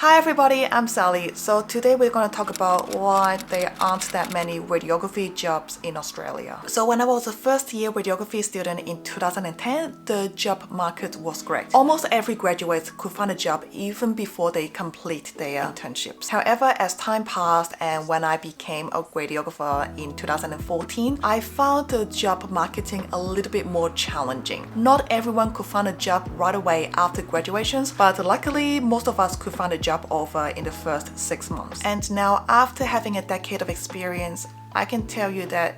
Hi everybody, I'm Sally. So today we're going to talk about why there aren't that many radiography jobs in Australia. So when I was a first year radiography student in 2010, the job market was great. Almost every graduate could find a job even before they complete their internships. However, as time passed and when I became a radiographer in 2014, I found the job marketing a little bit more challenging. Not everyone could find a job right away after graduations, but luckily most of us could find a job offer in the first 6 months. And now, after having a decade of experience, I can tell you that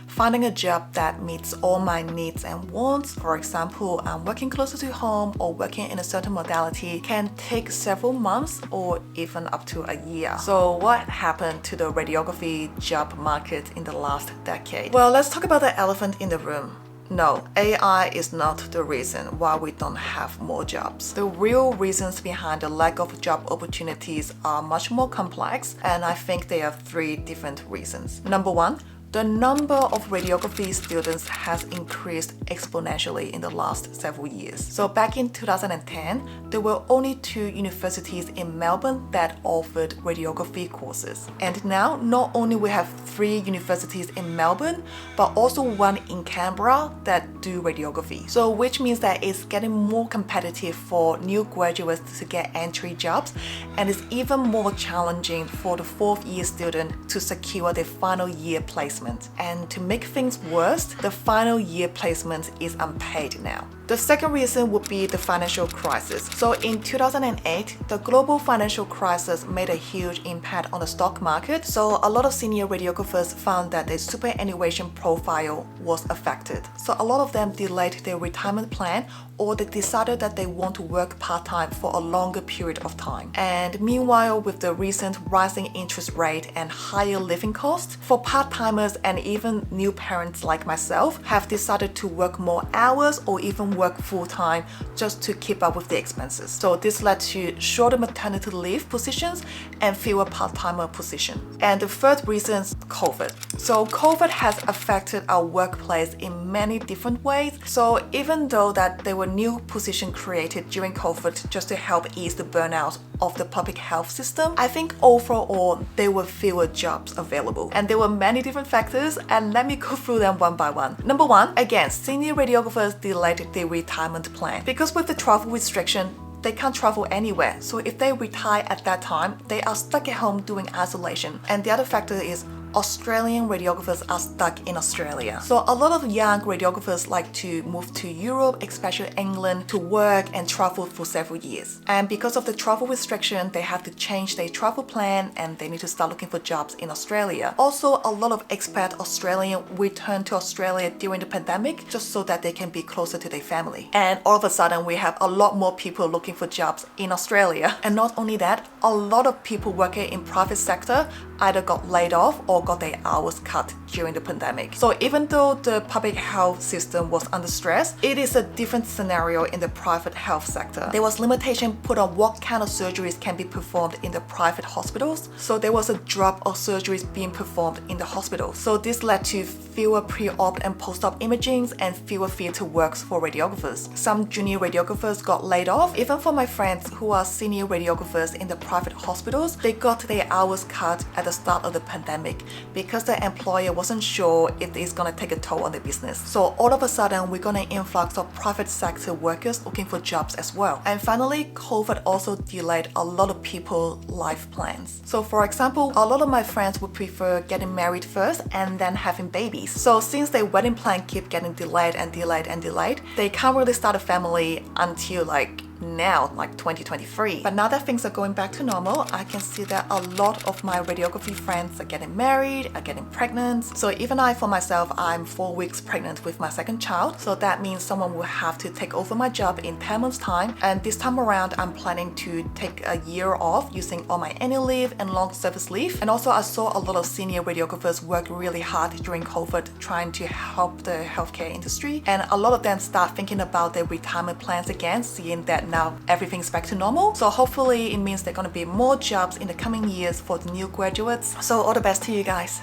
finding a job that meets all my needs and wants, for example, working closer to home or working in a certain modality, can take several months or even up to a year. So what happened to the radiography job market in the last decade? Well, let's talk about the elephant in the room. No, AI is not the reason why we don't have more jobs. The real reasons behind the lack of job opportunities are much more complex, and I think there are 3 different reasons. Number 1, the number of radiography students has increased exponentially in the last several years. So back in 2010, there were only 2 universities in Melbourne that offered radiography courses. And now, not only we have 3 universities in Melbourne, but also 1 in Canberra that do radiography. So which means that it's getting more competitive for new graduates to get entry jobs, and it's even more challenging for the 4th year student to secure their final year placement. And to make things worse, the final year placement is unpaid now. The second reason would be the financial crisis. So in 2008, the global financial crisis made a huge impact on the stock market. So a lot of senior radiographers found that their superannuation profile was affected. So a lot of them delayed their retirement plan, or they decided that they want to work part-time for a longer period of time. And meanwhile, with the recent rising interest rate and higher living costs, for part-timers and even new parents like myself have decided to work more hours or even work full-time just to keep up with the expenses. So this led to shorter maternity leave positions and fewer part-timer positions. And the third reason is COVID. So COVID has affected our workplace in many different ways. So even though that there were new positions created during COVID just to help ease the burnout of the public health system, I think overall there were fewer jobs available. And there were many different factors, and let me go through them one by one. Number 1, again, senior radiographers delayed their retirement plan. Because with the travel restriction, they can't travel anywhere. So if they retire at that time, they are stuck at home doing isolation. And the other factor is Australian radiographers are stuck in Australia. So a lot of young radiographers like to move to Europe, especially England, to work and travel for several years. And because of the travel restriction, they have to change their travel plan and they need to start looking for jobs in Australia. Also, a lot of expat Australians returned to Australia during the pandemic just so that they can be closer to their family. And all of a sudden, we have a lot more people looking for jobs in Australia. And not only that, a lot of people working in private sector either got laid off or got their hours cut during the pandemic. So even though the public health system was under stress, it is a different scenario in the private health sector. There was limitation put on what kind of surgeries can be performed in the private hospitals. So there was a drop of surgeries being performed in the hospital. So this led to fewer pre-op and post-op imagings and fewer theatre works for radiographers. Some junior radiographers got laid off. Even for my friends who are senior radiographers in the private hospitals, they got their hours cut at the start of the pandemic because the employer wasn't sure if it's going to take a toll on the business. So all of a sudden, we're going to influx of private sector workers looking for jobs as well. And finally, COVID also delayed a lot of people's life plans. So for example, a lot of my friends would prefer getting married first and then having babies. So since their wedding plan keep getting delayed and delayed and delayed, they can't really start a family until now, 2023. But now that things are going back to normal, I can see that a lot of my radiography friends are getting married, are getting pregnant. So even I, for myself, I'm 4 weeks pregnant with my second child. So that means someone will have to take over my job in 10 months time. And this time around, I'm planning to take a year off using all my annual leave and long service leave. And also I saw a lot of senior radiographers work really hard during COVID trying to help the healthcare industry. And a lot of them start thinking about their retirement plans again, seeing that now everything's back to normal. So hopefully it means there are going to be more jobs in the coming years for the new graduates. So all the best to you guys.